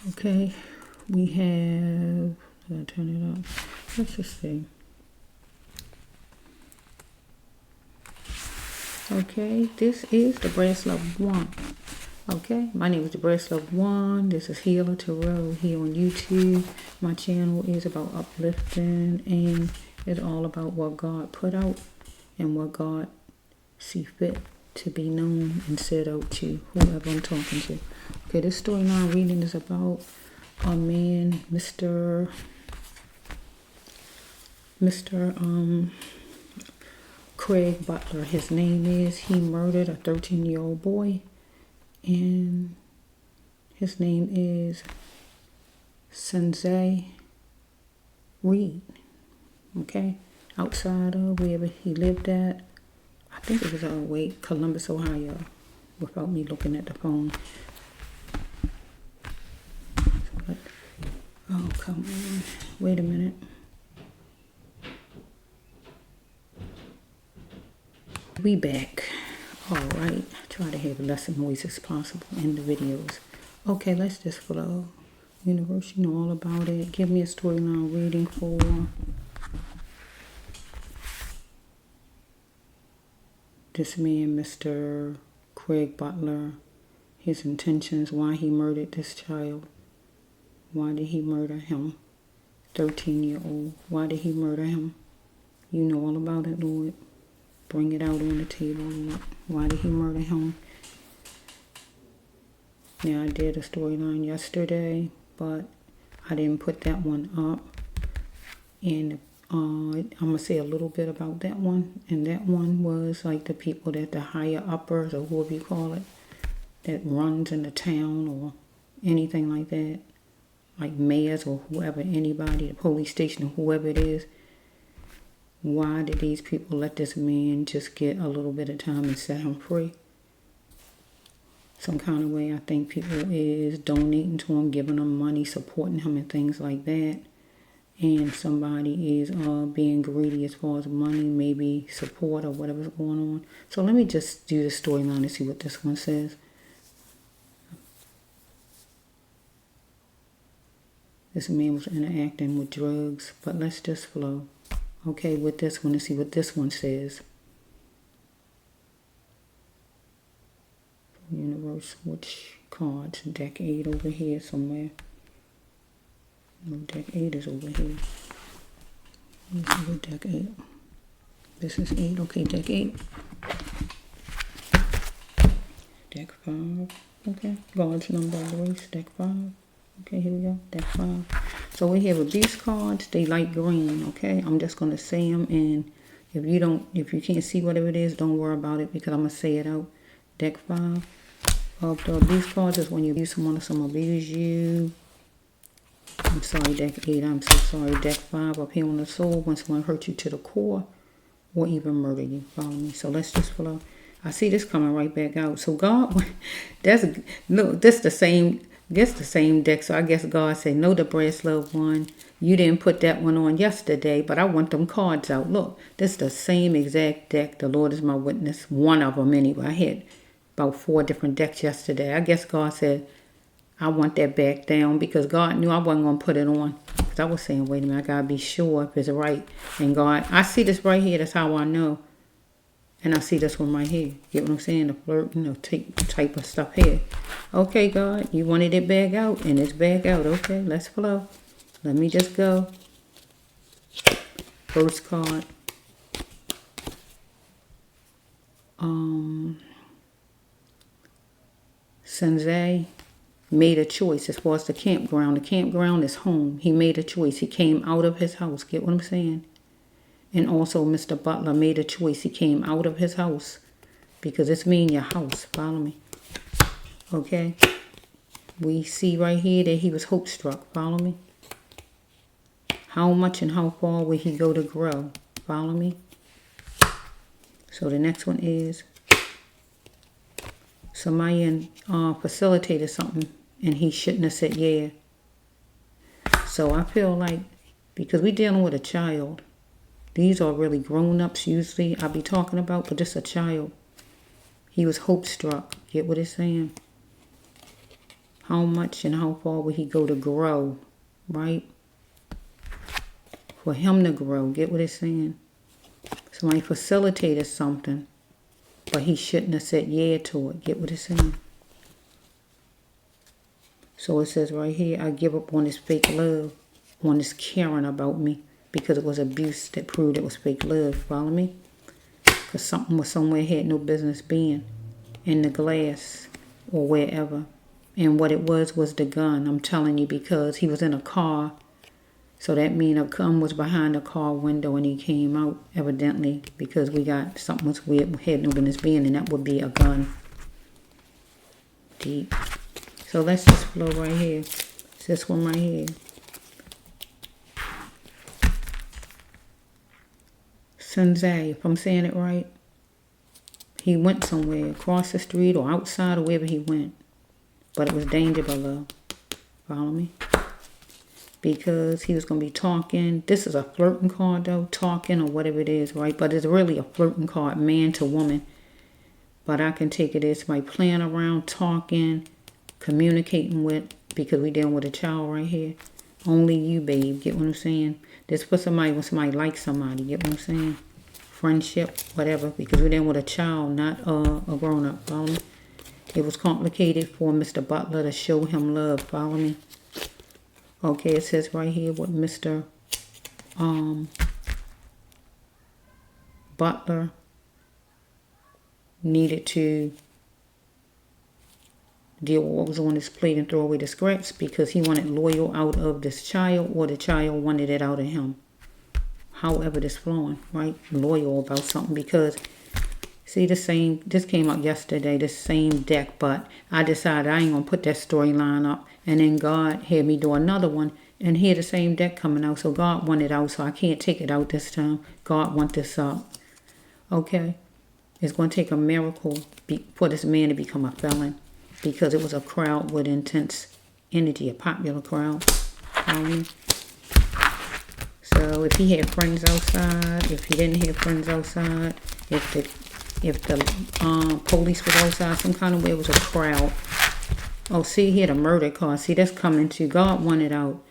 Okay, we have, I'll turn it up. Let's just see. Okay, this is the Bracelet 1. Okay, my name is the Bracelet 1. This is Healer Tarot here on YouTube. My channel is about uplifting, and it's all about what God put out and what God see fit to be known and said out to whoever I'm talking to. Okay, this storyline reading is about a man, Mr. Krieg Butler. His name is. He murdered a 13-year-old boy, and his name is Sinzae Reed. Okay, outside of wherever he lived at, I think it was Columbus, Ohio, without me looking at the phone. Oh, come on. Wait a minute. We back. All right. Try to have less noise as possible in the videos. Okay, let's just flow. Universe, you know all about it. Give me a storyline reading for this man, Mr. Krieg Butler. His intentions, why he murdered this child. Why did he murder him? 13-year-old. Why did he murder him? You know all about it, Lord. Bring it out on the table, Lord. Why did he murder him? Now, I did a storyline yesterday, but I didn't put that one up. And I'm going to say a little bit about that one. And that one was like the people that the higher uppers, or whoever you call it, that runs in the town or anything like that. Like mayors or whoever, anybody, the police station or whoever it is. Why did these people let this man just get a little bit of time and set him free? Some kind of way I think people is donating to him, giving him money, supporting him and things like that. And somebody is being greedy as far as money, maybe support or whatever's going on. So let me just do the storyline and see what this one says. This man was interacting with drugs, but let's just flow. Okay, with this one, let's see what this one says. Universe, which cards? Deck 8 over here somewhere. No, deck 8 is over here. Let's see what deck 8. This is 8. Okay, deck 8. Deck 5. Okay, God's number of voice. Deck 5. Okay, here we go. Deck 5. So we have these cards. They light green. Okay, I'm just gonna say them, and if you can't see whatever it is, don't worry about it because I'm gonna say it out. Deck 5. These cards is when you abuse someone or someone abuse you. I'm sorry, deck 8. I'm so sorry. Deck 5 up here on the soul when someone hurt you to the core or even murder you. Follow me. So let's just flow. I see this coming right back out. So God, this the same deck. So I guess God said, no, the Bracelet 1. You didn't put that one on yesterday, but I want them cards out. Look, this is the same exact deck. The Lord is my witness. One of them anyway. I had about 4 different decks yesterday. I guess God said, I want that back down because God knew I wasn't going to put it on. Because I was saying, wait a minute, I got to be sure if it's right. And God, I see this right here. That's how I know. And I see this one right here. Get what I'm saying? The flirting or type of stuff here. Okay, God, you wanted it back out, and it's back out. Okay, let's flow. Let me just go. First card. Sinzae made a choice as far as the campground. The campground is home. He made a choice. He came out of his house. Get what I'm saying? And also Mr. Butler made a choice. He came out of his house because it's me in your house. Follow me. Okay? We see right here that he was hope struck. Follow me. How much and how far will he go to grow? Follow me. So the next one is somebody facilitated something and he shouldn't have said yeah. So I feel like because we're dealing with a child, these are really grown-ups usually I'll be talking about, but just a child. He was hope struck. Get what it's saying? How much and how far would he go to grow, right? For him to grow, get what it's saying? Somebody facilitated something, but he shouldn't have said yeah to it. Get what it's saying? So it says right here, I give up on this fake love, on this caring about me, because it was abuse that proved it was fake love. Follow me? Because something was somewhere had no business being, in the glass or wherever. And what it was the gun. I'm telling you, because he was in a car. So that means a gun was behind the car window and he came out, evidently, because we got something was weird, had no business being, and that would be a gun. Deep. So let's just flow right here. It's this one right here. Sinzae, if I'm saying it right. He went somewhere, across the street or outside or wherever he went. But it was danger below. Follow me? Because he was going to be talking. This is a flirting card though, talking or whatever it is, right? But it's really a flirting card, man to woman. But I can take it as somebody playing around, talking, communicating with, because we dealing with a child right here. Only you, babe. Get what I'm saying? This for somebody when somebody likes somebody. Get what I'm saying? Friendship, whatever. Because we're dealing with a child, not a grown-up. Follow me? It was complicated for Mr. Butler to show him love. Follow me? Okay, it says right here what Mr. Butler needed to deal with what was on his plate and throw away the scraps because he wanted loyal out of this child, or the child wanted it out of him. However this flowing, right? Loyal about something, because see the same, this came up yesterday, the same deck, but I decided I ain't gonna put that storyline up. And then God had me do another one, and here the same deck coming out. So God wanted it out, so I can't take it out this time. God want this up. Okay? It's going to take a miracle for this man to become a felon, because it was a crowd with intense energy, a popular crowd. So if he had friends outside, if he didn't have friends outside, if the police was outside, some kind of way, it was a crowd. Oh, see here the murder card. See, that's coming to God wanted out.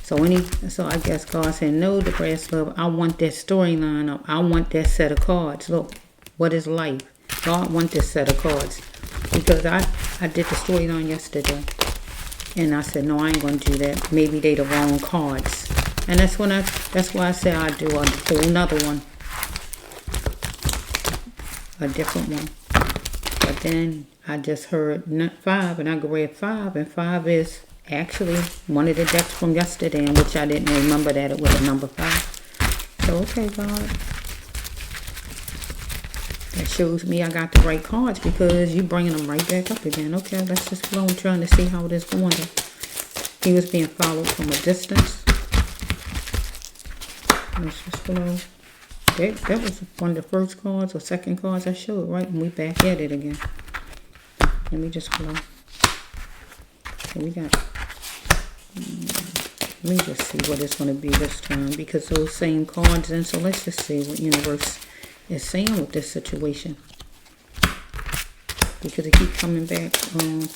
So I guess God said, no, the brass love. I want that storyline up. I want that set of cards. Look, what is life? God want this set of cards. Because I did the storyline yesterday. And I said, no, I ain't going to do that. Maybe they the wrong cards. And that's why I said I do a whole nother one. A different one. But then I just heard 5, and I read 5, and 5 is actually one of the decks from yesterday, in which I didn't remember that it was a number 5. So, okay, God. That shows me I got the right cards, because you bringing them right back up again. Okay, let's just flow. I'm trying to see how it is going. He was being followed from a distance. Let's just flow. That was one of the first cards or second cards I showed, right? And we back at it again. Let me just flow. So we got, let me just see what it's going to be this time, because those same cards in. So let's just see what universe is saying with this situation, because it keeps coming back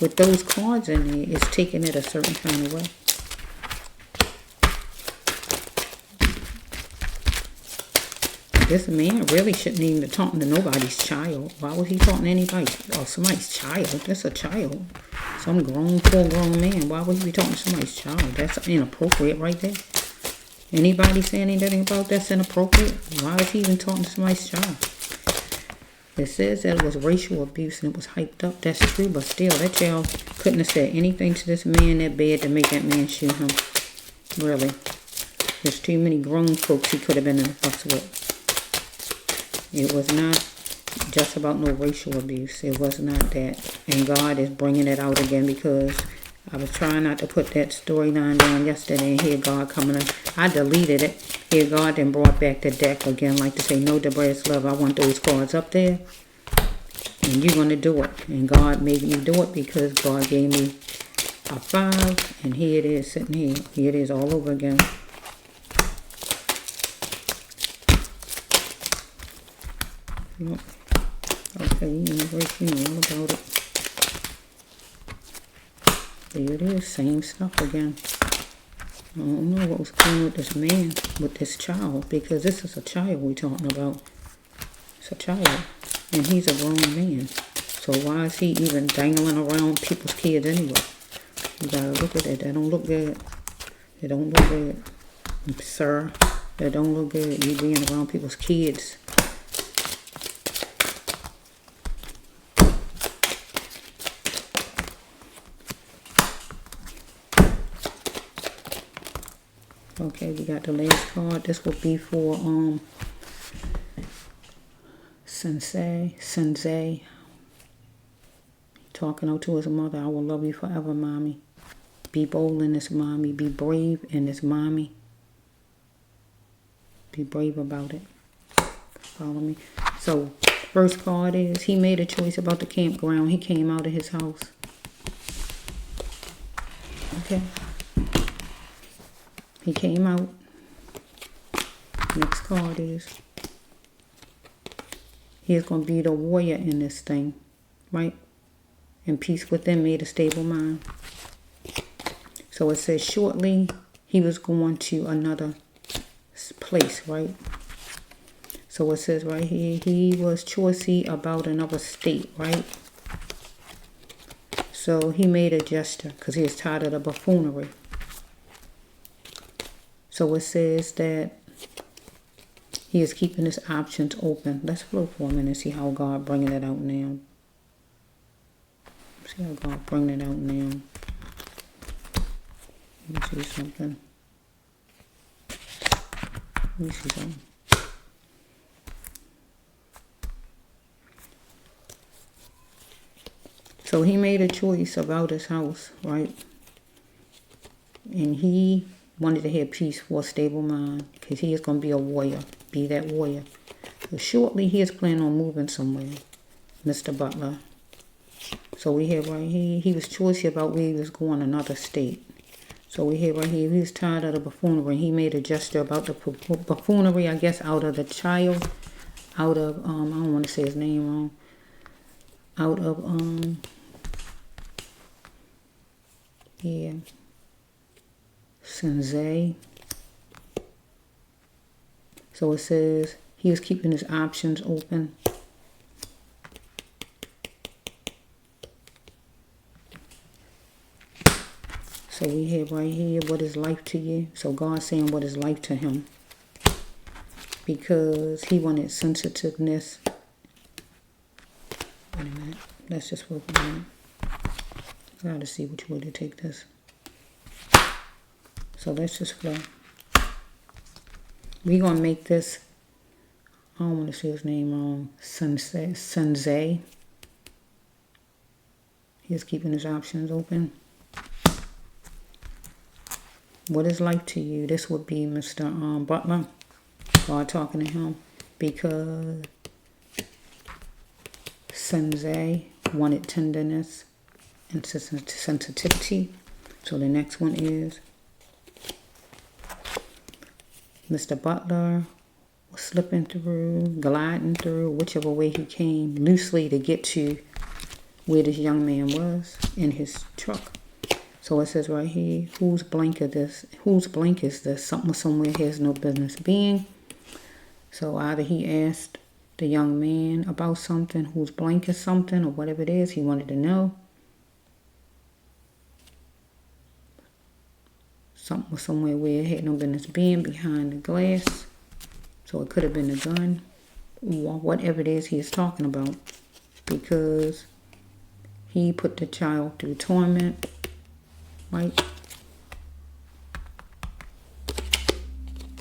with those cards in there. It's taking it a certain kind of way. This man really shouldn't even be talking to nobody's child. Why was he talking to anybody? Oh, somebody's child. That's a child. Some full-grown man. Why would he be talking to somebody's child? That's inappropriate right there. Anybody saying anything about that's inappropriate? Why is he even talking to somebody's child? It says that it was racial abuse and it was hyped up. That's true, but still, that child couldn't have said anything to this man that bad to make that man shoot him. Really. There's too many grown folks he could have been in a fuss with. It was not just about no racial abuse. It was not that. And God is bringing it out again, because I was trying not to put that storyline down yesterday, and here God coming up. I deleted it. Here God then brought back the deck again, like to say, no, the brass love. I want those cards up there. And you're going to do it. And God made me do it, because God gave me a 5. And here it is sitting here. Here it is all over again. Okay, universe, you know all about it. There it is, same stuff again. I don't know what was going on with this man, with this child, because this is a child we're talking about. It's a child, and he's a grown man. So why is he even dangling around people's kids anyway? You gotta look at it. That don't look good. It don't look good, sir. That don't look good. You being around people's kids. Okay, we got the last card. This will be for Sinzae. Talking out to his mother. I will love you forever, mommy. Be bold in this, mommy. Be brave in this, mommy. Be brave about it. Follow me. So, first card is, he made a choice about the campground. He came out of his house. Okay. He came out. Next card is, he is going to be the warrior in this thing. Right? And peace within made a stable mind. So it says shortly he was going to another place, right? So it says right here, he was choosy about another state, right? So he made a gesture because he is tired of the buffoonery. So it says that he is keeping his options open. Let's flow for a minute and see how God bringing it out now. See how God bringing it out now. Let me see something. Let me see something. So he made a choice about his house, right? And he wanted to have peace for a stable mind because he is going to be a warrior, be that warrior. So shortly he is planning on moving somewhere, Mr. Butler. So we have right here, he was choosy about where he was going, another state. So we have right here, he was tired of the buffoonery. He made a gesture about the buffoonery, I guess, out of the child, out of, I don't want to say his name wrong, out of, yeah, Sinzae. So it says he was keeping his options open. So we have right here, what is life to you? So God's saying what is life to him. Because he wanted sensitiveness. Wait a minute. Let's just work on it. I gotta see which way to take this. So let's just flow. We're gonna make this, I don't want to say his name wrong, Sinzae. He's keeping his options open. What is life to you? This would be Mr. Butler. God talking to him. Because Sinzae wanted tenderness and sensitivity. So the next one is Mr. Butler was slipping through, gliding through, whichever way he came, loosely to get to where this young man was in his truck. So it says right here, whose blank is this? Whose blank is this? Something somewhere has no business being. So either he asked the young man about something, whose blank is something, or whatever it is he wanted to know. Something was somewhere where it had no business being, behind the glass. So it could have been a gun, or whatever it is he is talking about. Because he put the child through torment. Right?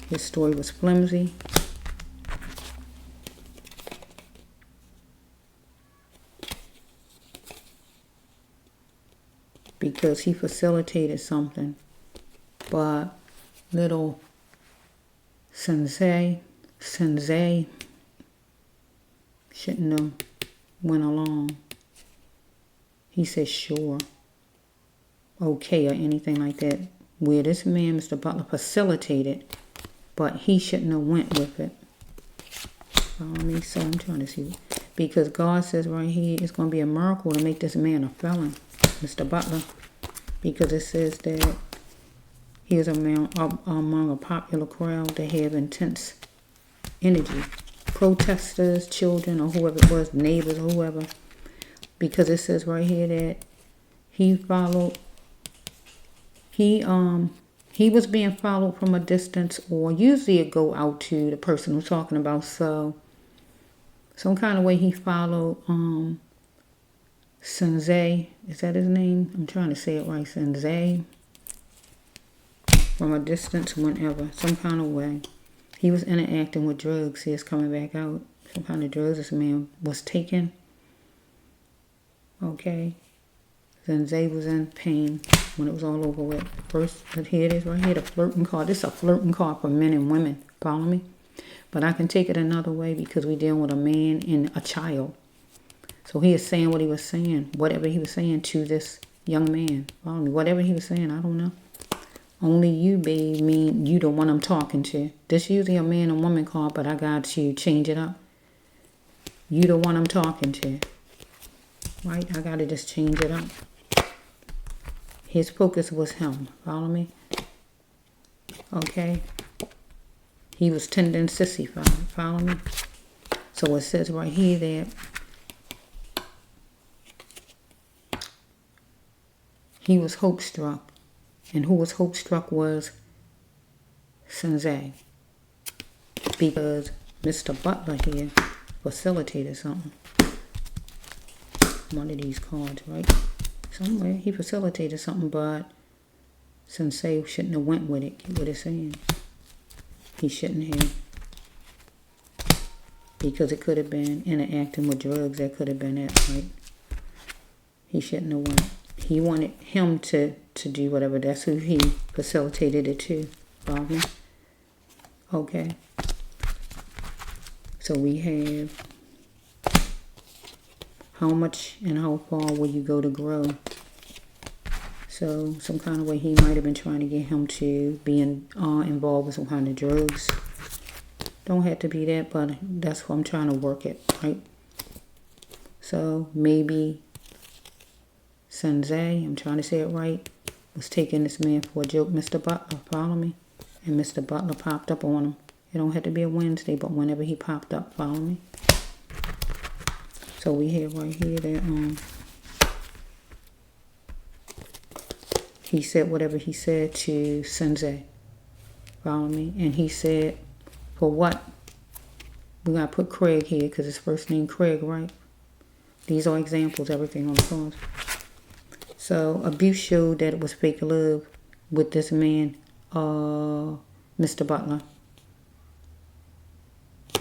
His story was flimsy. Because he facilitated something. But little Sinzae shouldn't have went along. He said sure. Okay or anything like that, where this man, Mr. Butler, facilitated, but he shouldn't have went with it. Follow me? So I'm trying to see, because God says right here, it's going to be a miracle to make this man a felon, Mr. Butler. because it says that he is among a popular crowd that have intense energy. Protesters, children, or whoever it was, neighbors, or whoever. Because it says right here that he was being followed from a distance, or usually it go out to the person who's talking about. So some kind of way he followed Sinzae, is that his name? I'm trying to say it right, Sinzae, from a distance whenever, some kind of way. He was interacting with drugs. He is coming back out. Some kind of drugs this man was taking. Okay. Sinzae was in pain when it was all over with. First, here it is right here, the flirting card. This is a flirting card for men and women. Follow me? But I can take it another way because we're dealing with a man and a child. So he is saying what he was saying. Whatever he was saying to this young man. Follow me? Whatever he was saying, I don't know. Only you, babe, mean you the one I'm talking to. This usually a man and woman card, but I got to change it up. You the one I'm talking to. Right? I got to just change it up. His focus was him. Follow me? Okay? He was tending sissy. Follow me? So it says right here that he was hope struck. And who was hope struck was Sinzae. Because Mr. Butler here facilitated something. One of these cards, right? Somewhere he facilitated something, but Sinzae shouldn't have went with it. Get what it's saying? He shouldn't have. Because it could have been interacting with drugs. That could have been it, right? He shouldn't have went. He wanted him to do whatever. That's who he facilitated it to. Follow me? Okay. So we have how much and how far will you go to grow? So some kind of way he might have been trying to get him to be involved with some kind of drugs. Don't have to be that, but that's what I'm trying to work it, right? So maybe Sinzae, I'm trying to say it right, was taking this man for a joke. Mr. Butler, follow me? And Mr. Butler popped up on him. It don't have to be a Wednesday, but whenever he popped up, follow me? So we have right here that he said whatever he said to Sinzae. Follow me? And he said, for what? We got to put Craig here because his first name Craig, right? These are examples, everything on the cards. So abuse showed that it was fake love with this man, Mr. Butler.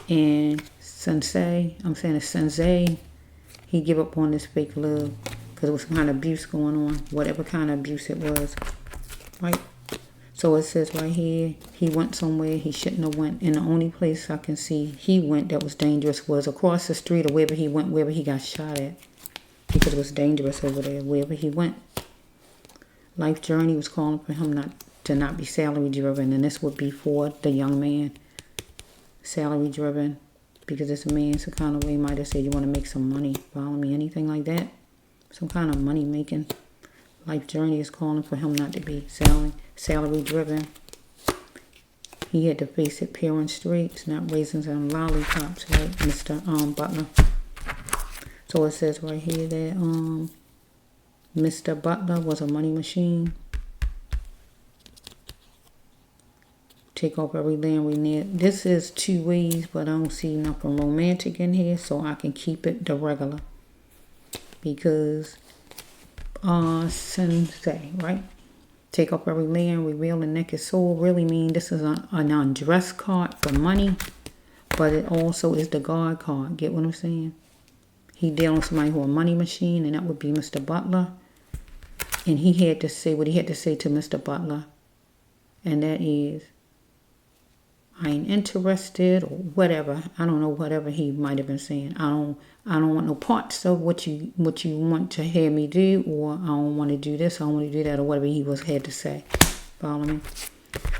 And Sinzae, I'm saying it's Sinzae, he gave up on this fake love because there was some kind of abuse going on, whatever kind of abuse it was, right? So it says right here, he went somewhere he shouldn't have went. And the only place I can see he went that was dangerous was across the street or wherever he went, wherever he got shot at. Because it was dangerous over there, wherever he went. Life Journey was calling for him to not be salary driven. And this would be for the young man. Salary driven. Because this man, some kind of way, might have said, you want to make some money. Follow me? Anything like that? Some kind of money making. Life Journey is calling for him not to be salary driven. He had to face it pure and straight, not raisins and lollipops, right, Mr. Butler? So it says right here that Mr. Butler was a money machine. Take off every land we need. This is two ways, but I don't see nothing romantic in here, so I can keep it the regular. Because Sinzae, right? Take up every land, reveal the naked soul. Really mean this is an undress card for money, but it also is the God card. Get what I'm saying? He dealing with somebody who a money machine, and that would be Mr. Butler. And he had to say what he had to say to Mr. Butler, and that is, I ain't interested, or whatever. I don't know, whatever he might have been saying. I don't want no parts of what you want to hear me do, or I don't want to do this, I don't want to do that, or whatever he had to say. Follow me?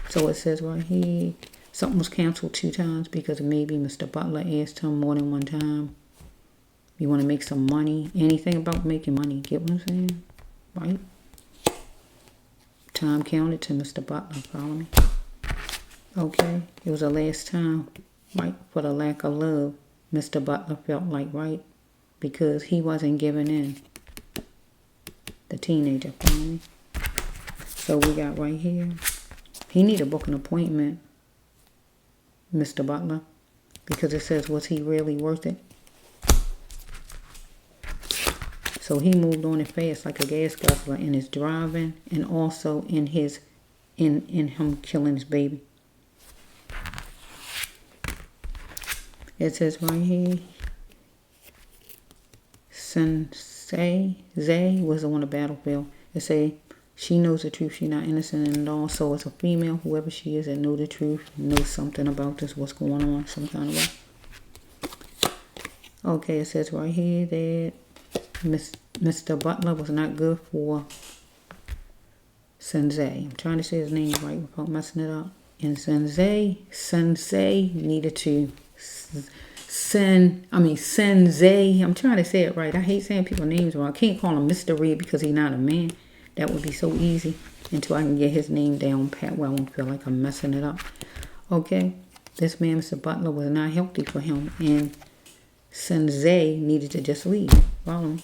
So it says right here, something was canceled 2 times because maybe Mr. Butler asked him more than 1 time. You want to make some money? Anything about making money. Get what I'm saying? Right? Time counted to Mr. Butler. Follow me? Okay. It was the last time, right? For the lack of love, Mr. Butler felt like, right? Because he wasn't giving in. The teenager. Follow me? So we got right here. He need to book an appointment, Mr. Butler. Because it says, was he really worth it? So he moved on it fast like a gas guzzler in his driving and also in his in him killing his baby. It says right here, Sinzae was on the battlefield. It say she knows the truth. She's not innocent in it all. So it's a female, whoever she is, that know the truth, knows something about this, what's going on, some kind of way. Okay, it says right here that Mr. Butler was not good for Sinzae. I'm trying to say his name right without messing it up. And Sinzae needed to Sinzae. I'm trying to say it right. I hate saying people's names wrong. I can't call him Mr. Reed because he's not a man. That would be so easy until I can get his name down pat where I won't feel like I'm messing it up. Okay, this man, Mr. Butler, was not healthy for him, and Sinzae needed to just leave. Follow me?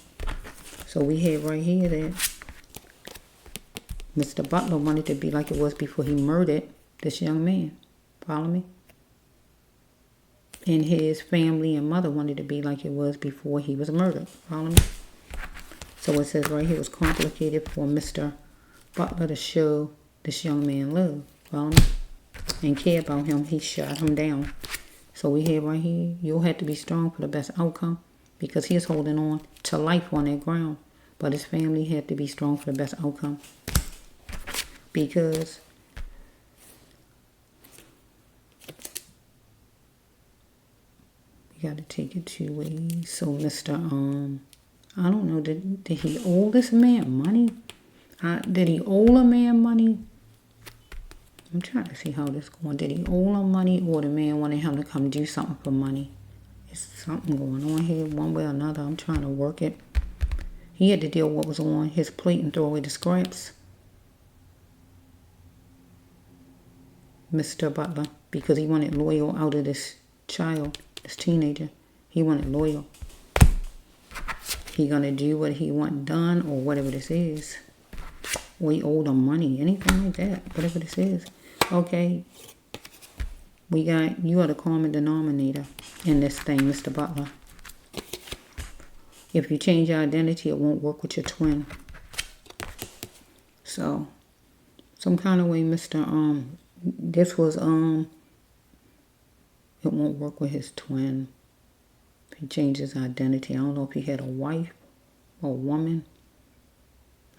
So we have right here that Mr. Butler wanted to be like it was before he murdered this young man. Follow me? And his family and mother wanted to be like it was before he was murdered. Follow me? So it says right here, it was complicated for Mr. Butler to show this young man love. Follow me? And care about him. He shot him down. So we have right here, you'll have to be strong for the best outcome, because he's holding on to life on that ground. But his family had to be strong for the best outcome. Because we got to take it 2 ways. So Mr. I don't know, did he owe this man money? Did he owe a man money? I'm trying to see how this going. Did he owe him money, or the man wanted him to come do something for money? There's something going on here one way or another. I'm trying to work it. He had to deal with what was on his plate and throw away the scraps. Mr. Butler, because he wanted loyal out of this child, this teenager. He wanted loyal. He gonna do what he want done, or whatever this is. Or he owed him money, anything like that, whatever this is. Okay, we got, you are the common denominator in this thing, Mr. Butler. If you change your identity, it won't work with your twin. So, some kind of way, Mr. This was, it won't work with his twin. If he changes his identity, I don't know if he had a wife or a woman.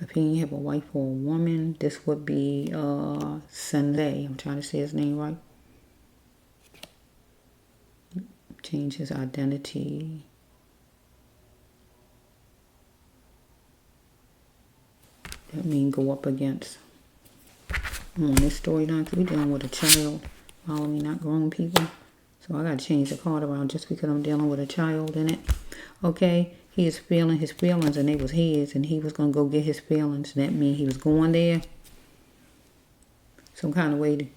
If he didn't have a wife or a woman, this would be Sinzae. I'm trying to say his name right. Change his identity. That means go up against. On this storyline, because we're dealing with a child. Follow me, not grown people. So I got to change the card around just because I'm dealing with a child in it. Okay, he is feeling his feelings, and they was his, and he was going to go get his feelings. That means he was going there. Some kind of way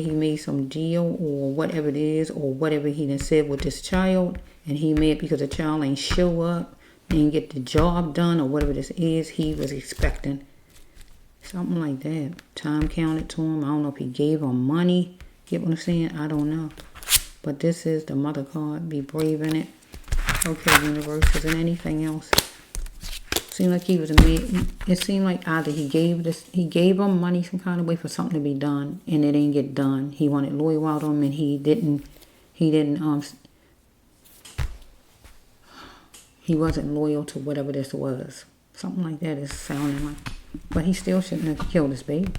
he made some deal, or whatever it is, or whatever he done said with this child, and he made because the child ain't show up, ain't get the job done, or whatever this is he was expecting. Something like that. Time counted to him. I don't know if he gave him money. Get what I'm saying? I don't know. But this is the mother card. Be brave in it. Okay, universe. Isn't anything else? Seemed like he was made. It seemed like either he gave him money some kind of way for something to be done, and it didn't get done. He wanted loyal out on him, and he wasn't loyal to whatever this was. Something like that is sounding like. But he still shouldn't have killed his baby.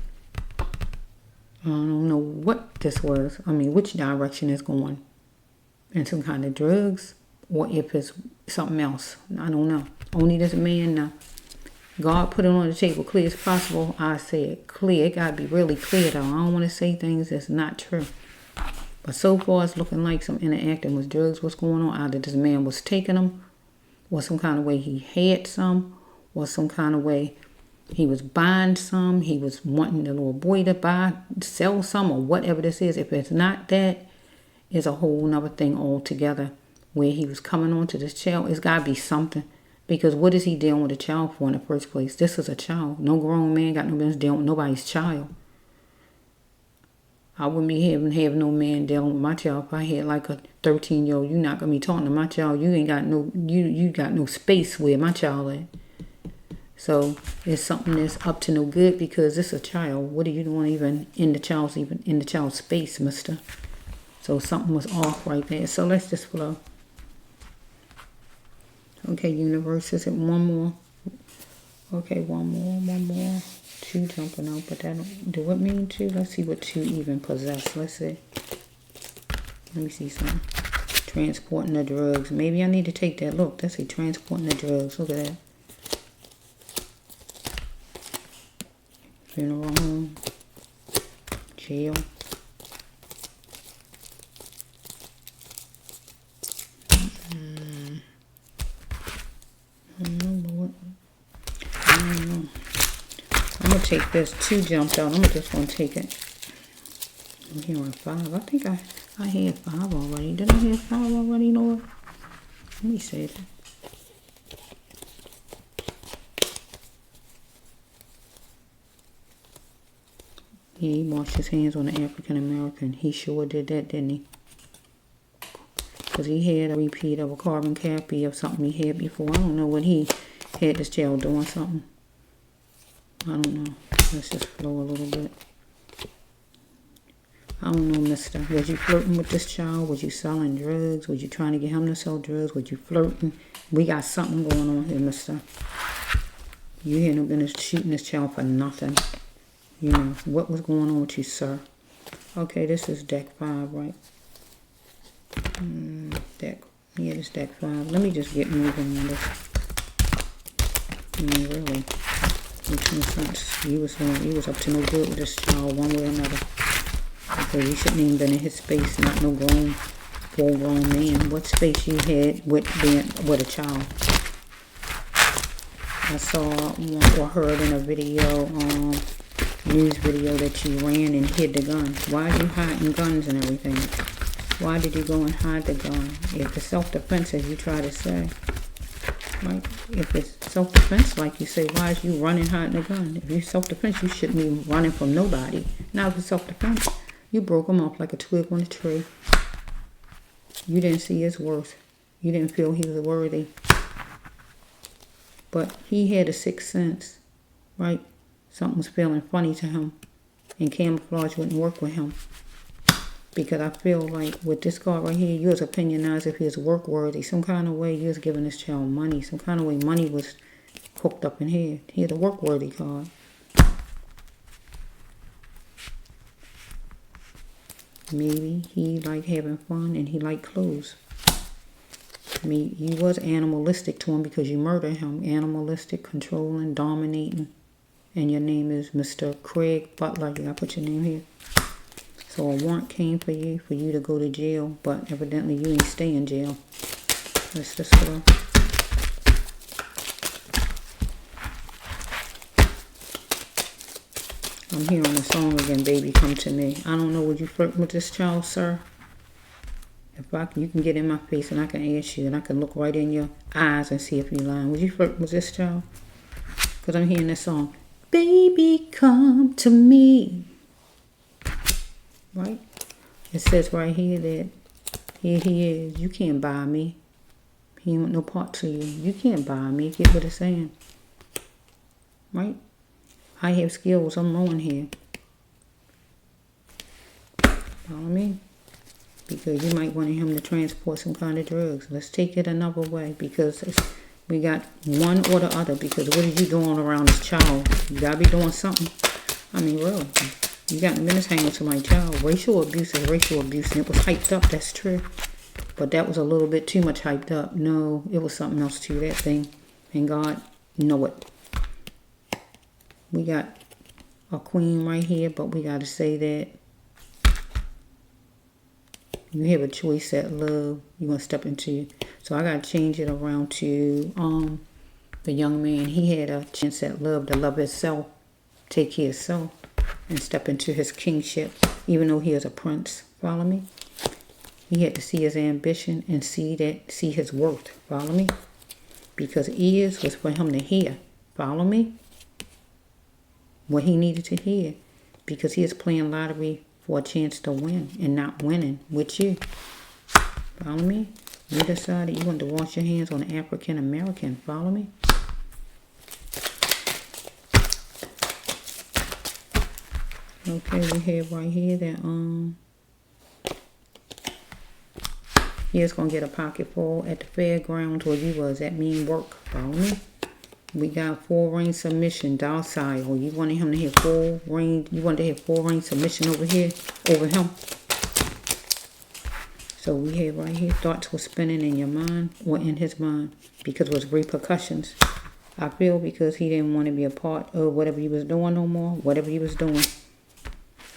I don't know what this was. I mean, which direction it's going. And some kind of drugs. Or if it's something else. I don't know. Only this man now. God put it on the table clear as possible. I say it clear. It got to be really clear though. I don't want to say things that's not true. But so far it's looking like some interacting with drugs. What's going on? Either this man was taking them. Or some kind of way he had some. Or some kind of way He was buying some. He was wanting the little boy to sell some, or whatever this is. If it's not that, it's a whole nother thing altogether. Where he was coming on to this child, it's got to be something. Because what is he dealing with a child for in the first place? This is a child. No grown man got no business dealing with nobody's child. I wouldn't be having no man dealing with my child if I had like a 13-year-old. You're not gonna be talking to my child. You ain't got no you got no space where my child at. So it's something that's up to no good because it's a child. What are you doing even in the child's space, mister? So something was off right there. So let's just flow. Okay, universe, is it one more? Okay, one more. 2 jumping out, but that don't do it mean 2? Let's see what 2 even possess. Let's see. Let me see something. Transporting the drugs. Maybe I need to take that. Look, that's a transporting the drugs. Look at that. Funeral home. Jail. I don't know, Lord. I don't know. I'm going to take this. 2 jumped out. I'm just going to take it. I'm hearing 5. I think I had 5 already. Did I have 5 already, Lord? Let me say that. Yeah, he washed his hands on the African American. He sure did that, didn't he? Because he had a repeat of a carbon copy of something he had before. I don't know what he had this child doing something. I don't know. Let's just flow a little bit. I don't know, mister. Was you flirting with this child? Was you selling drugs? Was you trying to get him to sell drugs? Was you flirting? We got something going on here, mister. You had no business shooting this child for nothing. You know, what was going on with you, sir? Okay, this is deck 5, right? Yeah, this deck 5. Let me just get moving on this. Really. Makes no sense. You was up to no good with this child one way or another. Because you shouldn't even been in his space, not no full-grown man. What space you had with a child? I saw or heard in a video, news video, that you ran and hid the gun. Why are you hiding guns and everything? Why did you go and hide the gun? If it's self-defense, as you try to say, right? If it's self-defense, like you say, why is you running hiding the gun? If it's self-defense, you shouldn't be running from nobody. Now, if it's self-defense, you broke him off like a twig on a tree. You didn't see his worth. You didn't feel he was worthy. But he had a 6th sense, right? Something was feeling funny to him. And camouflage wouldn't work with him. Because I feel like with this card right here, you was opinionized if he was work worthy. Some kind of way you was giving this child money. Some kind of way money was hooked up in here. He had a work worthy card. Maybe he liked having fun and he liked clothes. I mean, you was animalistic to him because you murdered him. Animalistic, controlling, dominating. And your name is Mr. Krieg Butler. You gotta put your name here. So a warrant came for you to go to jail, but evidently you ain't stay in jail. Let's just go. I'm hearing a song again, baby, come to me. I don't know, would you flirt with this child, sir? You can get in my face and I can ask you and I can look right in your eyes and see if you're lying. Would you flirt with this child? Because I'm hearing this song. Baby, come to me. Right? It says right here that here he is. You can't buy me. He ain't want no part to you. You can't buy me. Get what it's saying. Right? I have skills. I'm on here. Follow me? Because you might want him to transport some kind of drugs. Let's take it another way because we got one or the other. Because what are you doing around this child? You got to be doing something. I mean, really. You got in minutes hanging to my child. Racial abuse is racial abuse. And it was hyped up. That's true. But that was a little bit too much hyped up. No, it was something else to that thing. And God know it. We got a queen right here. But we got to say that you have a choice at love. You want to step into. So I got to change it around to The young man, he had a chance at love to love himself, take care of himself, and step into his kingship, even though he is a prince. Follow me? He had to see his ambition and see his worth. Follow me? Because ears was for him to hear. Follow me? What he needed to hear. Because he is playing lottery for a chance to win and not winning with you. Follow me? You decided you wanted to wash your hands on African American. Follow me? Okay, we have right here that he is gonna get a pocket full at the fairgrounds where you was. That mean work. Follow me? We got full range submission, docile. You wanted him to have full range. You wanted to have full range submission over here, over him. So we have right here, thoughts were spinning in your mind or in his mind because it was repercussions. I feel because he didn't want to be a part of whatever he was doing no more, whatever he was doing.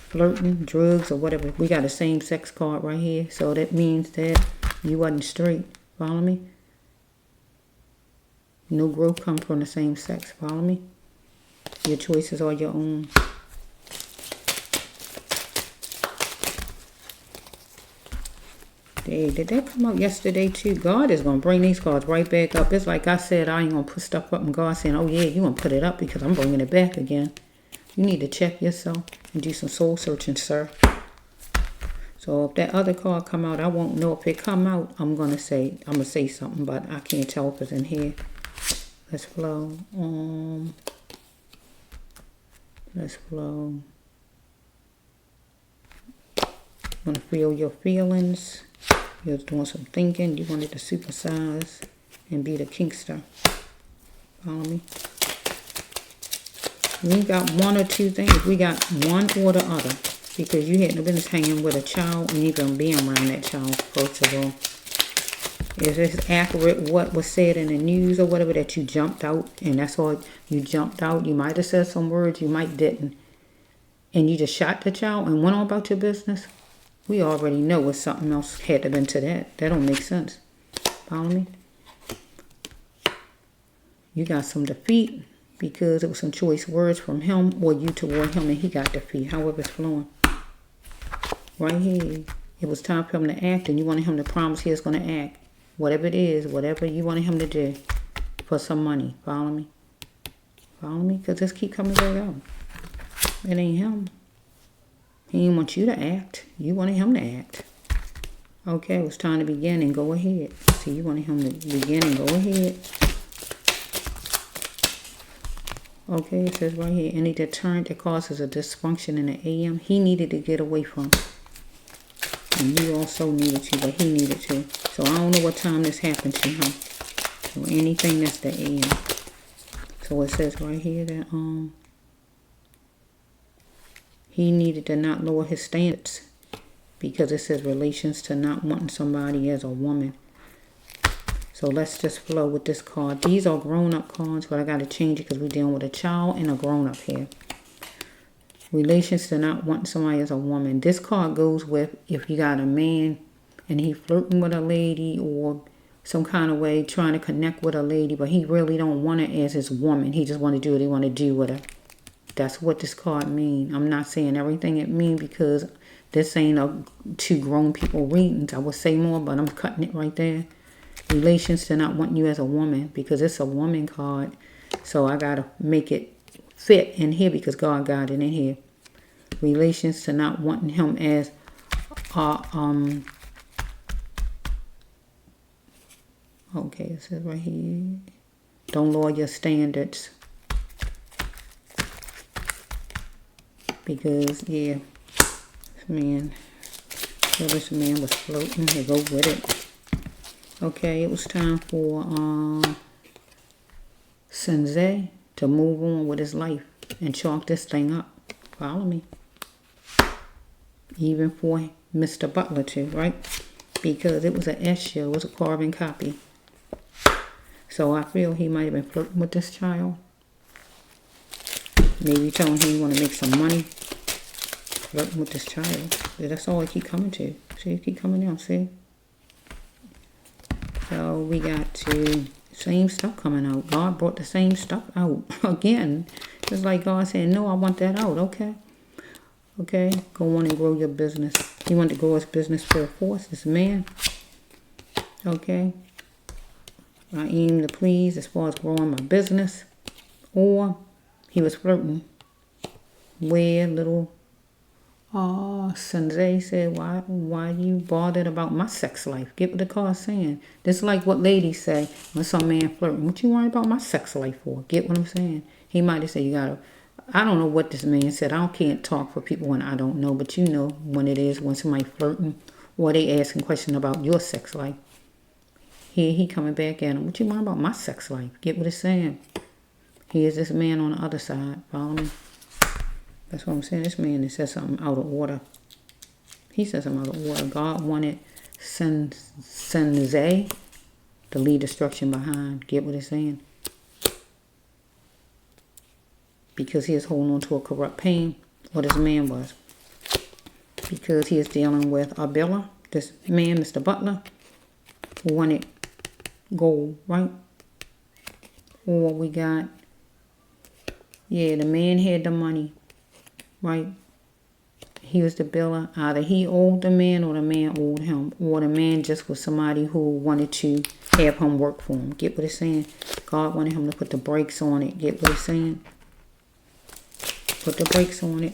Flirting, drugs, or whatever. We got a same-sex card right here. So that means that you wasn't straight. Follow me? No growth comes from the same sex. Follow me? Your choices are your own. Hey, did that come out yesterday too? God is going to bring these cards right back up. It's like I said, I ain't going to put stuff up and God saying, oh yeah, you're going to put it up because I'm bringing it back again. You need to check yourself and do some soul searching, sir. So if that other card come out, I won't know. If it come out, I'm going to say something, but I can't tell if it's in here. Let's flow. Let's flow. You want to feel your feelings. You're doing some thinking. You wanted to supersize and be the kinkster. Follow me? We got one or two things. We got one or the other. Because you had no business hanging with a child and even being around that child, first of all. Is this accurate what was said in the news or whatever that you jumped out and that's all you jumped out? You might have said some words, you might didn't. And you just shot the child and went on about your business? We already know what something else had to have been to that. That don't make sense. Follow me? You got some defeat because it was some choice words from him or you toward him and he got defeat, however it's flowing. Right here, it was time for him to act and you wanted him to promise he was going to act. Whatever it is, whatever you wanted him to do for some money. Follow me? Follow me? Because this keep coming back out. It ain't him. He didn't want you to act. You wanted him to act. Okay, it was time to begin and go ahead. So you wanted him to begin and go ahead. Okay, it says right here, any deterrent that causes a dysfunction in the AM, he needed to get away from. And you also needed to, but he needed to. So I don't know what time this happened to him. So anything that's the AM. So it says right here that he needed to not lower his standards. Because it says relations to not wanting somebody as a woman. So let's just flow with this card. These are grown-up cards, but I got to change it because we're dealing with a child and a grown-up here. Relations to not wanting somebody as a woman. This card goes with if you got a man and he flirting with a lady or some kind of way trying to connect with a lady, but he really don't want her as his woman. He just want to do what he want to do with her. That's what this card mean. I'm not saying everything it mean because this ain't a two grown people readings. I would say more, but I'm cutting it right there. Relations to not wanting you as a woman because it's a woman card. So I got to make it fit in here because God got it in here. Relations to not wanting him as okay, it says right here, don't lower your standards because yeah, this man was floating. He go with it. Okay, it was time for Sinzae to move on with his life and chalk this thing up. Follow me. Even for Mr. Butler too, right? Because it was an S show, it was a carbon copy. So I feel he might have been flirting with this child. Maybe telling him he want to make some money. Flirting with this child. That's all I keep coming to. See, it keep coming down, see? So we got to Same stuff coming out. God brought the same stuff out again. It's like God saying, no, I want that out. Okay. Okay. Go on and grow your business. He wanted to grow his business full force. This man. Okay. I aim to please as far as growing my business. Or he was flirting. Where little Sinzae said, why you bothered about my sex life? Get what the card's saying. This is like what ladies say when some man flirting. What you worry about my sex life for? Get what I'm saying? He might have said, you gotta, I don't know what this man said. Can't talk for people when I don't know, but you know when it is, when somebody flirting or they asking questions about your sex life. Here he coming back at him. What you worry about my sex life? Get what it's saying. Here's this man on the other side. Follow me? That's what I'm saying. This man that said something out of order. He said something out of order. God wanted Sinzae to lead destruction behind. Get what it's saying? Because he is holding on to a corrupt pain. Or this man was. Because he is dealing with a biller. This man, Mr. Butler, who wanted gold, right? Or we got, yeah, the man had the money. Right? He was the biller. Either he owed the man or the man owed him. Or the man just was somebody who wanted to have him work for him. Get what it's saying? God wanted him to put the brakes on it. Get what it's saying? Put the brakes on it.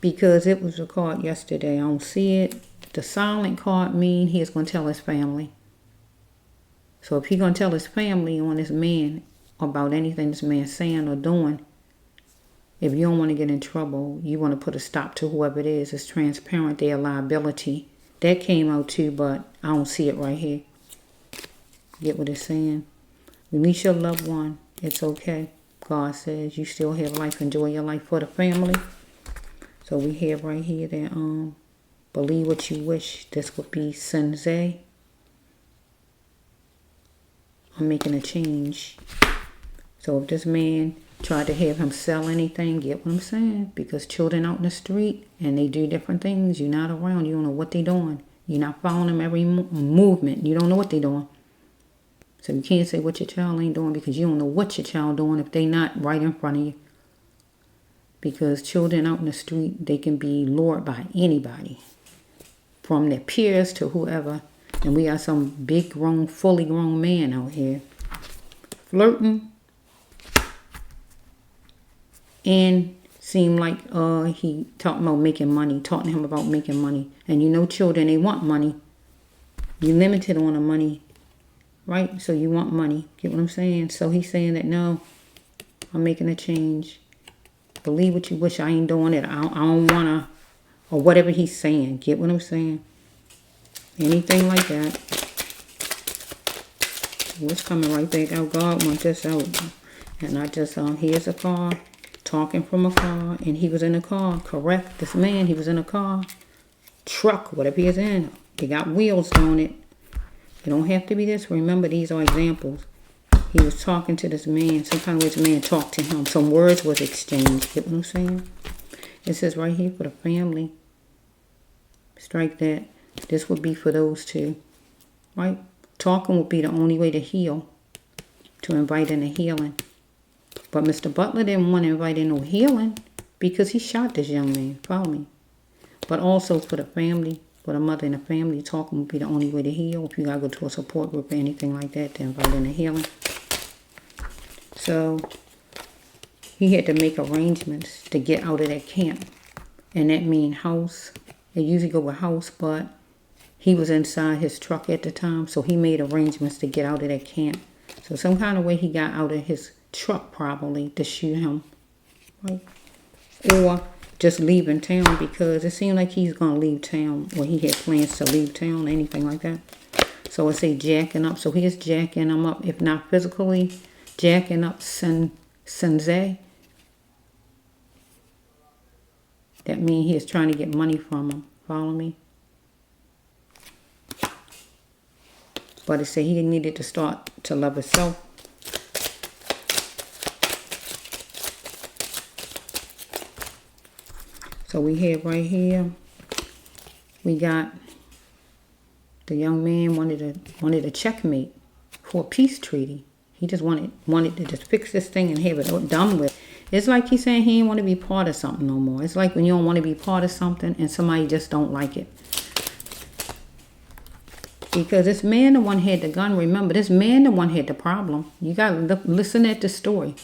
Because it was a card yesterday. I don't see it. The silent card mean he is going to tell his family. So if he's going to tell his family on this man about anything this man's saying or doing, if you don't want to get in trouble, you want to put a stop to whoever it is. It's transparent, their liability. That came out too, but I don't see it right here. Get what it's saying? Release your loved one. It's okay. God says you still have life. Enjoy your life for the family. So we have right here that believe what you wish. This would be Sinzae. I'm making a change. So if this man tried to have him sell anything, get what I'm saying? Because children out in the street, and they do different things. You're not around. You don't know what they're doing. You're not following them every movement. You don't know what they're doing. So you can't say what your child ain't doing because you don't know what your child doing if they not right in front of you. Because children out in the street, they can be lured by anybody. From their peers to whoever. And we got some big grown, fully grown man out here. Flirting. And seemed like he talking about making money, talking to him about making money. And you know children, they want money. You limited on the money, right? So you want money. Get what I'm saying? So he's saying that, no, I'm making a change. Believe what you wish. I ain't doing it. I don't want to, or whatever he's saying. Get what I'm saying? Anything like that. What's coming right back out? God wants this out. And I just, here's a car. Talking from a car, and he was in a car, correct? This man, he was in a car, truck, whatever he is in. They got wheels on it. It don't have to be this. Remember, these are examples. He was talking to this man. Some kind of way this man talked to him. Some words was exchanged. Get what I'm saying? It says right here for the family. Strike that. This would be for those two, right? Talking would be the only way to heal, to invite in a healing. But Mr. Butler didn't want to invite in no healing because he shot this young man. Follow me. But also for the family, for the mother and the family, talking would be the only way to heal. If you got to go to a support group or anything like that to invite in a healing. So he had to make arrangements to get out of that camp. And that means house. They usually go with house, but he was inside his truck at the time. So he made arrangements to get out of that camp. So some kind of way he got out of his truck probably to shoot him, right? Or just leaving town because it seemed like he's going to leave town or he had plans to leave town, anything like that. So it say jacking up. So he is jacking him up, if not physically, jacking up Sinzae. That means he is trying to get money from him. Follow me? But it said he needed to start to love himself. So we have right here, we got the young man wanted a checkmate. for a peace treaty. He just wanted to just fix this thing and have it done with. It's like he's saying he didn't want to be part of something no more. It's like when you don't want to be part of something and somebody just don't like it. Because this man the one had the gun. Remember, this man the one had the problem. You got to listen at the story.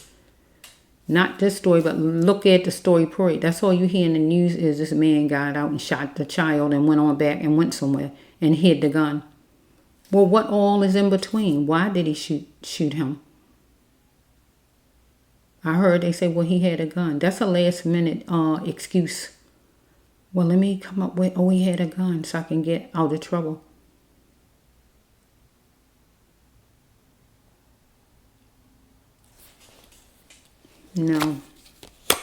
Not this story, but look at the story period. That's all you hear in the news is this man got out and shot the child and went on back and went somewhere and hid the gun. Well, what all is in between? Why did he shoot him? I heard they say, well, he had a gun. That's a last minute excuse. Well, let me come up with, oh, he had a gun so I can get out of trouble. No,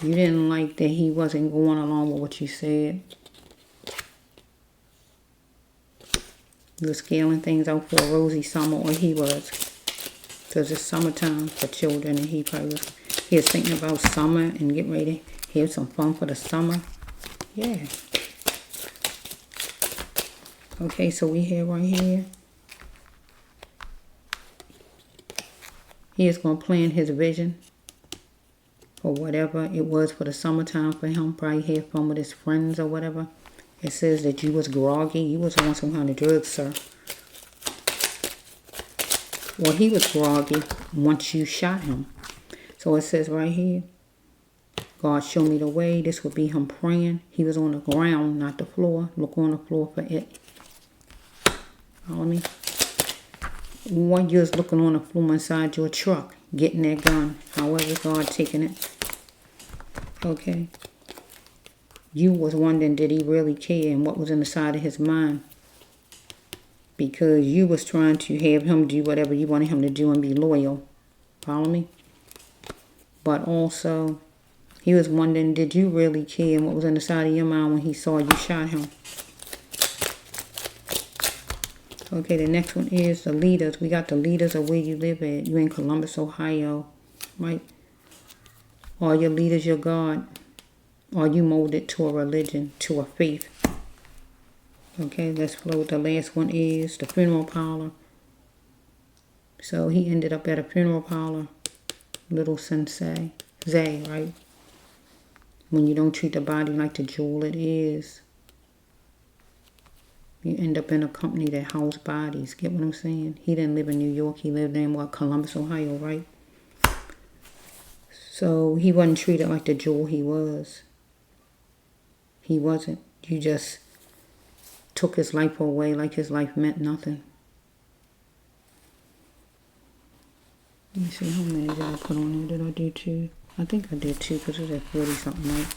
you didn't like that he wasn't going along with what you said. You were scaling things out for a rosy summer, or he was. Because it's summertime for children, and he probably was. He was thinking about summer and getting ready to have some fun for the summer. Yeah. Okay, so we have right here. He is going to plan his vision. Or whatever it was for the summertime for him. Probably have fun with his friends or whatever. It says that you was groggy. You was on some kind of drugs, sir. Well, he was groggy once you shot him. So it says right here, God show me the way. This would be him praying. He was on the ground, not the floor. Look on the floor for it. Follow me? What you was looking on the floor inside your truck, getting that gun. However, God taking it. Okay. You was wondering, did he really care and what was in the side of his mind? Because you was trying to have him do whatever you wanted him to do and be loyal. Follow me? But also, he was wondering, did you really care and what was in the side of your mind when he saw you shot him? Okay, the next one is the leaders. We got the leaders of where you live at. You in Columbus, Ohio, right? Are your leaders your God? Are you molded to a religion, to a faith? Okay, let's flow. The last one is the funeral parlor. So he ended up at a funeral parlor. Little Sinzae, right? When you don't treat the body like the jewel it is. You end up in a company that house bodies. Get what I'm saying? He didn't live in New York. He lived in, what, Columbus, Ohio, right? So he wasn't treated like the jewel he was. He wasn't. You just took his life away like his life meant nothing. Let me see, how many did I put on there? Did I do 2? I think I did 2 because it was at 40-something, right?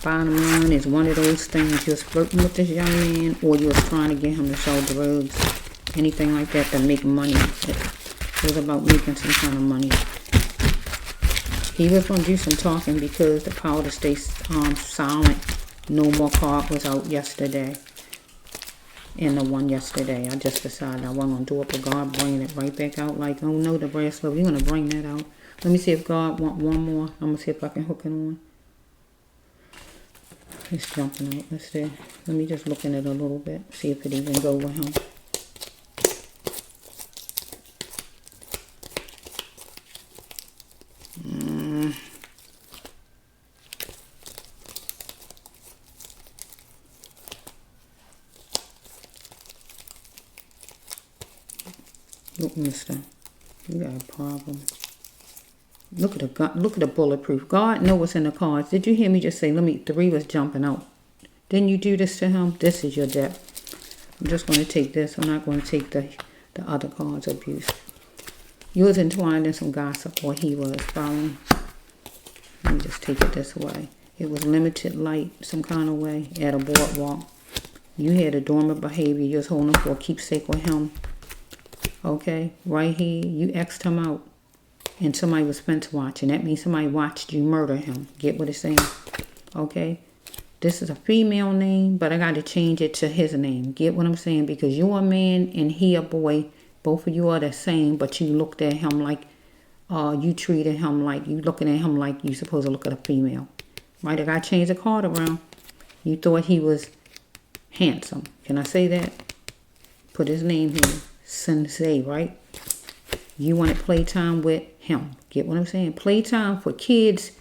Bottom line is one of those things. You're flirting with this young man, or you're trying to get him to sell drugs, anything like that to make money. It was about making some kind of money. He was going to do some talking because the power to stay silent. No More card was out yesterday. And the one yesterday, I just decided I wasn't going to do it, but God bringing it right back out like, oh no, the brass love, you're going to bring that out. Let me see if God want one more. I'm going to see if I can hook it on. It's jumping out. Let's see. Let me just look in it a little bit. See if it even go with him. Look, mister. You got a problem. Look at the gun. Look at the bulletproof. God knows what's in the cards. Did you hear me just say, let me, 3 was jumping out. Didn't you do this to him? This is your debt. I'm just going to take this. I'm not going to take the other cards abuse. You was entwined in some gossip, or he was. Following. Let me just take it this way. It was limited light, some kind of way, at a boardwalk. You had a dormant behavior. You was holding for a keepsake with him. Okay, right here, you X'd him out. And somebody was fence watching. That means somebody watched you murder him. Get what it's saying? Okay? This is a female name, but I got to change it to his name. Get what I'm saying? Because you're a man and he a boy. Both of you are the same, but you looked at him like, you treated him like, you looking at him like you supposed to look at a female. Right? I got to change the card around. You thought he was handsome. Can I say that? Put his name here. Sinzae, right? You wanted playtime with him. Get what I'm saying? Playtime for kids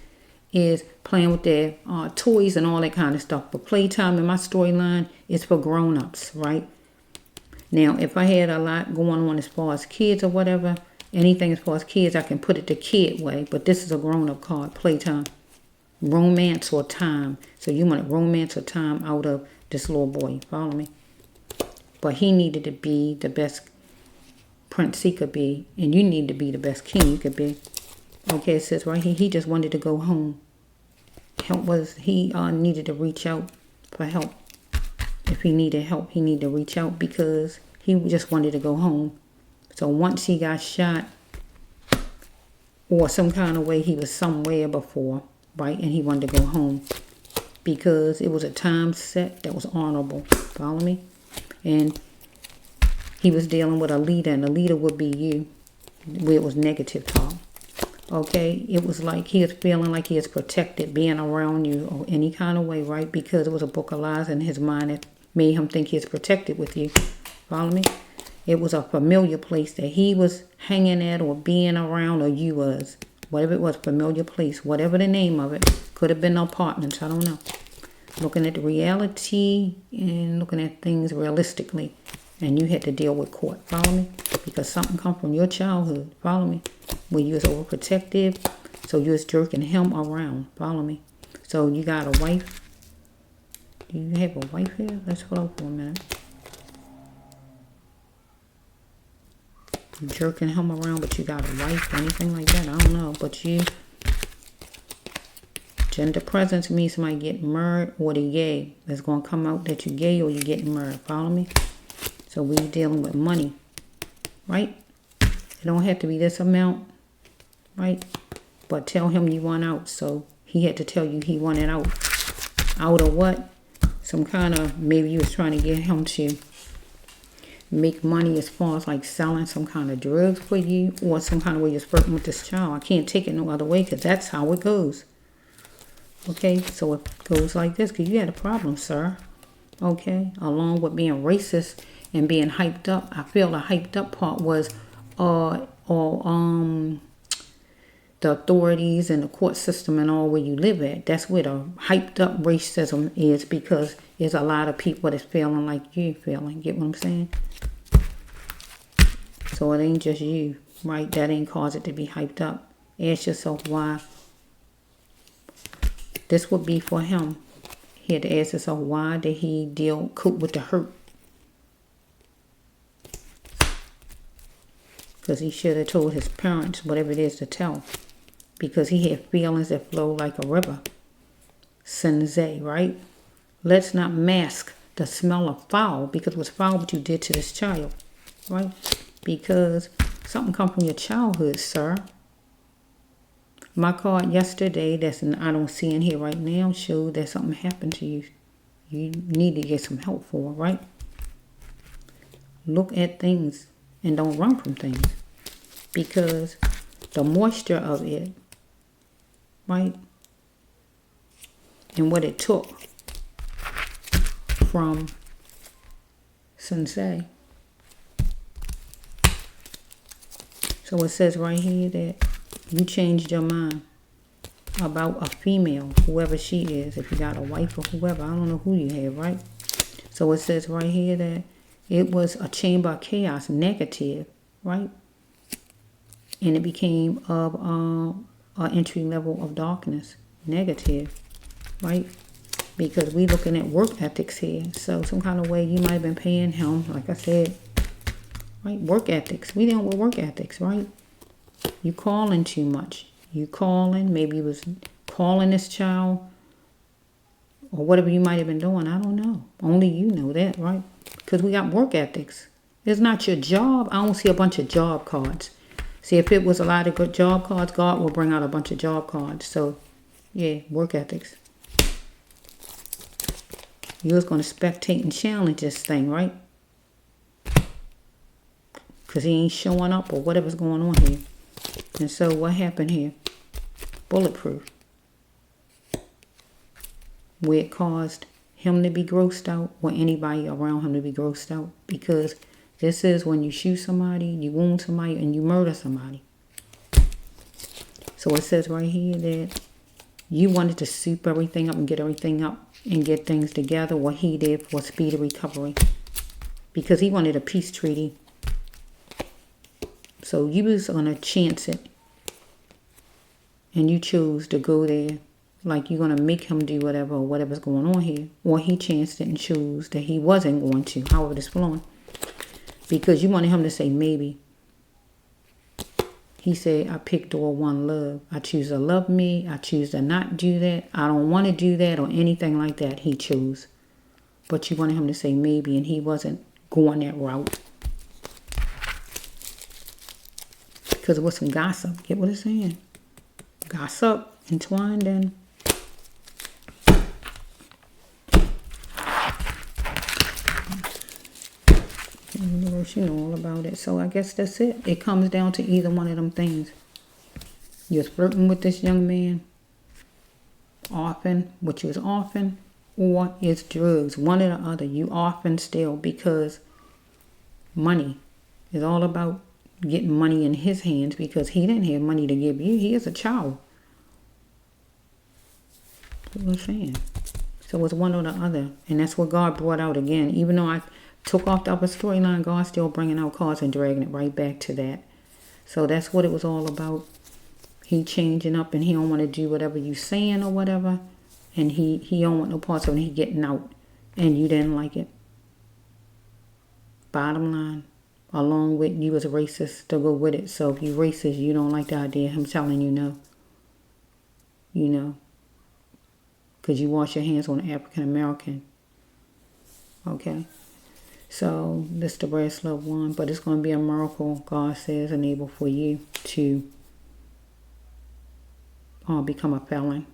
is playing with their toys and all that kind of stuff. But playtime in my storyline is for grown-ups, right? Now, if I had a lot going on as far as kids or whatever, anything as far as kids, I can put it the kid way. But this is a grown-up card, playtime. Romance or time. So you wanted romance or time out of this little boy. Follow me? But he needed to be the best prince he could be. And you need to be the best king you could be. Okay, it says right here, he just wanted to go home. He needed to reach out for help. If he needed help, he needed to reach out because he just wanted to go home. So once he got shot or some kind of way, he was somewhere before, right? And he wanted to go home because it was a time set that was honorable. Follow me? And he was dealing with a leader, and the leader would be you, where it was negative talk. Okay, it was like he was feeling like he was protected being around you or any kind of way, right? Because it was a book of lies in his mind that made him think he was protected with you. Follow me? It was a familiar place that he was hanging at or being around, or you was. Whatever it was, familiar place, whatever the name of it. Could have been apartments, I don't know. Looking at the reality and looking at things realistically. And you had to deal with court. Follow me? Because something come from your childhood. Follow me? Where you was overprotective. So you was jerking him around. Follow me? So you got a wife. Do you have a wife here? Let's flow for a minute. You jerking him around, but you got a wife or anything like that. I don't know. But you... Gender presence means somebody getting married or the gay. It's going to come out that you're gay or you're getting married. Follow me? So we're dealing with money, right? It don't have to be this amount, right? But tell him you want out. So he had to tell you he wanted out. Out of what? Some kind of, maybe you was trying to get him to make money as far as like selling some kind of drugs for you or some kind of way you're flirting with this child. I can't take it no other way because that's how it goes. Okay, so it goes like this because you had a problem, sir. Okay, along with being racist and being hyped up. I feel the hyped up part was the authorities and the court system and all where you live at. That's where the hyped up racism is because there's a lot of people that's feeling like you feeling. Get what I'm saying? So it ain't just you, right? That ain't cause it to be hyped up. Ask yourself why. This would be for him. He had to ask himself, why did he cope with the hurt? Because he should have told his parents whatever it is to tell. Because he had feelings that flow like a river. Sinzae, right? Let's not mask the smell of foul. Because it was foul what you did to this child. Right? Because something come from your childhood, sir. My card yesterday, I don't see in here right now, showed that something happened to you. You need to get some help for, right? Look at things and don't run from things. Because the moisture of it, right? And what it took from Sinzae. So it says right here that you changed your mind about a female, whoever she is. If you got a wife or whoever, I don't know who you have, right? So it says right here that it was a chamber of chaos, negative, right? And it became of an entry level of darkness, negative, right? Because we looking at work ethics here. So some kind of way you might have been paying him, like I said, right? Work ethics. We dealing with work ethics, right? You calling too much. You calling. Maybe you was calling this child. Or whatever you might have been doing. I don't know. Only you know that, right? Because we got work ethics. It's not your job. I don't see a bunch of job cards. See, if it was a lot of good job cards, God will bring out a bunch of job cards. So, yeah, work ethics. You was going to spectate and challenge this thing, right? Because he ain't showing up or whatever's going on here. And so what happened here? Bulletproof. Where it caused him to be grossed out or anybody around him to be grossed out. Because This is when you shoot somebody, you wound somebody, and you murder somebody. So it says right here that you wanted to soup everything up and get everything up and get things together. What he did for speedy recovery. Because he wanted a peace treaty. So you was going to chance it. And you chose to go there. Like you're going to make him do whatever or whatever's going on here. Or he chanced it and chose that he wasn't going to. However it's flowing. Because you wanted him to say maybe. He said, I picked door one, love. I choose to love me. I choose to not do that. I don't want to do that or anything like that. He chose. But you wanted him to say maybe, and he wasn't going that route. Because it was some gossip. Get what it's saying? Gossip entwined in. You know all about it. So I guess that's it. It comes down to either one of them things. You're flirting with this young man often, which is often, or it's drugs. One or the other. You often still, because money is all about getting money in his hands, because he didn't have money to give you. He is a child. That's what I'm saying. So it's one or the other. And that's what God brought out again. Even though I took off the upper storyline, God's still bringing out cards and dragging it right back to that. So that's what it was all about. He changing up and he don't want to do whatever you saying or whatever. And he don't want no parts of it. He getting out. And you didn't like it. Bottom line. Along with you as a racist to go with it. So if you racist, you don't like the idea of him telling you no. You know. Because you wash your hands on an African American. Okay. So this the brass love one, but it's going to be a miracle, God says, enable for you to become a felon.